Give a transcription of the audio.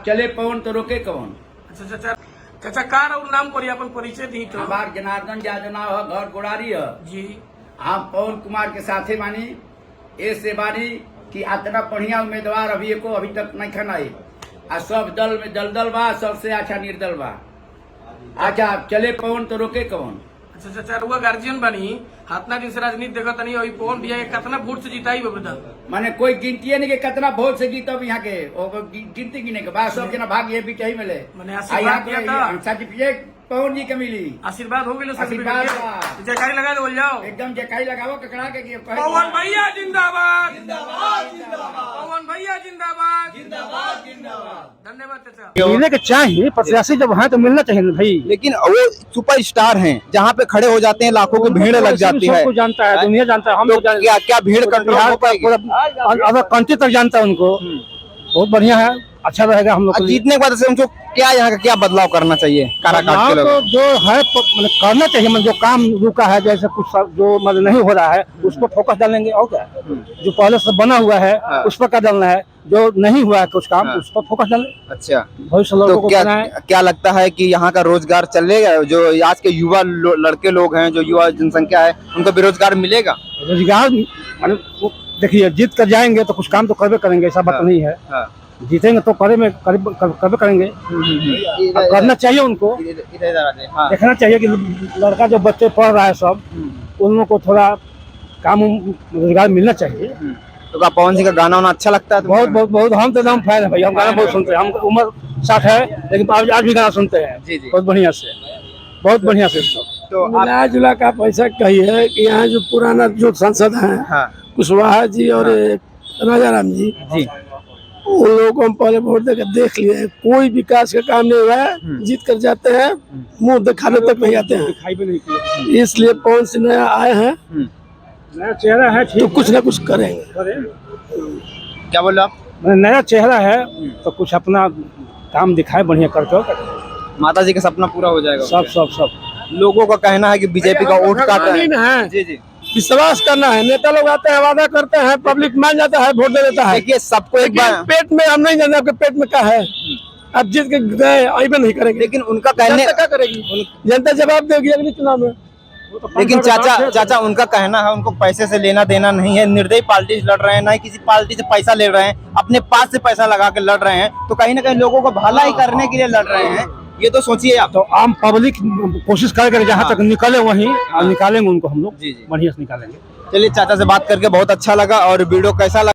चले पवन तो रोके कौन। अच्छा चाचा, चाचा कार और नाम पर अपन परिचय दी तो। हमार जनार्दन यादव नाम है, घर गोड़ारी है जी। हम पवन कुमार के साथे बानी। ऐसे बानी कि इतना बढ़िया उम्मीदवार अभी तक नहीं खनाई आ सब दल में दलदल बा, सबसे अच्छा निर्दल बा। अच्छा चले पवन तो रोके कौन। अच्छा चाचा, रुआ गार्जियन बनी, हाथना दिन से राजनीति देखा तनी और पवन भैया के कितना वोट से जिताई बबदा। माने कोई गिनती नहीं के कितना वोट से जीतब यहाँ के, गिनती गिने के बाद सब जना भाग ये भी चाहिए मिले। मैंने आशीर्वाद दिया था, सर्टिफिकेट पवन जी के मिली, आशीर्वाद हो गया। आशीर्वाद जयकारी लगा दो, जाओ एकदम जयकारी लगाओ ककड़ा के। पवन भैया जिंदाबाद, जिंदाबाद जिंदाबाद, पवन भैया जिंदाबाद, जिंदाबाद जिंदाबाद। धन्यवाद चाचा। मिलने के चाहिए, प्रत्याशी जब है तो मिलना चाहिए ना भाई। लेकिन वो सुपर स्टार हैं, जहाँ पे खड़े हो जाते हैं लाखों की भीड़ लग जाती है। सबको जानता है, दुनिया जानता है, हम तो लोग क्या भीड़ कंट्रोल हो पाएगी? अगर कंट्री तक जानता है उनको, बहुत बढ़िया है, अच्छा रहेगा हम लोग के लिए। जीतने के बाद से उनको क्या यहाँ का क्या बदलाव करना चाहिए? काराकाट के तो लोग जो है मतलब करना चाहिए, मतलब जो काम रुका है, जैसे कुछ जो मतलब नहीं हो रहा है उस पर फोकस डालेंगे। और क्या जो पहले से बना हुआ है उस पर क्या डालना है, जो नहीं हुआ है कुछ काम उस पर फोकस डालें। अच्छा, भविष्य लोगों तो को क्या लगता है कि यहाँ का रोजगार चलेगा? जो आज के युवा लड़के लोग हैं, जो युवा जनसंख्या है, उनको बेरोजगार मिलेगा? रोजगार मतलब देखिए, जीत कर जाएंगे तो कुछ काम तो करबे करेंगे, ऐसा बात नहीं है। जीतेंगे तो करबे करेंगे। करना चाहिए उनको, देखना चाहिए कि लड़का जो बच्चे पढ़ रहा है सब, उन लोगों को थोड़ा काम रोजगार मिलना चाहिए। तो क्या पवन सिंह का गाना वाना अच्छा लगता है? बहुत बहुत बहुत, हम तो एकदम फैन है भाई, हम गाना बहुत सुनते हैं। हम उम्र 60 है लेकिन आज भी गाना सुनते हैं। जी जी, बहुत बढ़िया से, बहुत बढ़िया से। तो मिला जुला का पैसा कही है कि यहाँ जो पुराना जो सांसद हैं, कुशवाहा जी और राजा राम जी, उन लोगों को हम पहले वोट देकर देख लिए, कोई विकास का काम नहीं हुआ है। जीत कर जाते हैं, मुंह दिखाने तक नहीं आते हैं। इसलिए पवन सिंह नया आए हैं, नया चेहरा है तो कुछ न कुछ करेंगे। क्या बोल रहे आप? नया चेहरा है तो कुछ अपना काम दिखाए बढ़िया करके। माता जी का सपना पूरा हो जाएगा। सब सब सब लोगों का कहना है कि बीजेपी का वोट काट रहे हैं। जी जी, विश्वास करना है। नेता लोग आते हैं, वादा करते हैं, पब्लिक मान जाता है, वोट दे देता है। देखिए सबको एक बार पेट में हम नहीं जानते आपके पेट में क्या है। अब जीत के गए अभी नहीं करेंगे, लेकिन उनका कहने क्या करेगी जनता? जवाब देगी अगले चुनाव में। लेकिन चाचा उनका कहना है उनको पैसे से लेना देना नहीं है, निर्दयी पार्टी से लड़ रहे हैं, ना ही किसी पार्टी से पैसा ले रहे हैं, अपने पास से पैसा लगा के लड़ रहे हैं। तो कहीं ना कहीं लोगों को भलाई करने के लिए लड़ रहे हैं, ये तो सोचिए आप। तो आम पब्लिक कोशिश करेंगे जहाँ तक निकले वहीं, और निकालेंगे उनको हम लोग, बढ़िया से निकालेंगे। चलिए, चाचा से बात करके बहुत अच्छा लगा। और वीडियो कैसा लगा?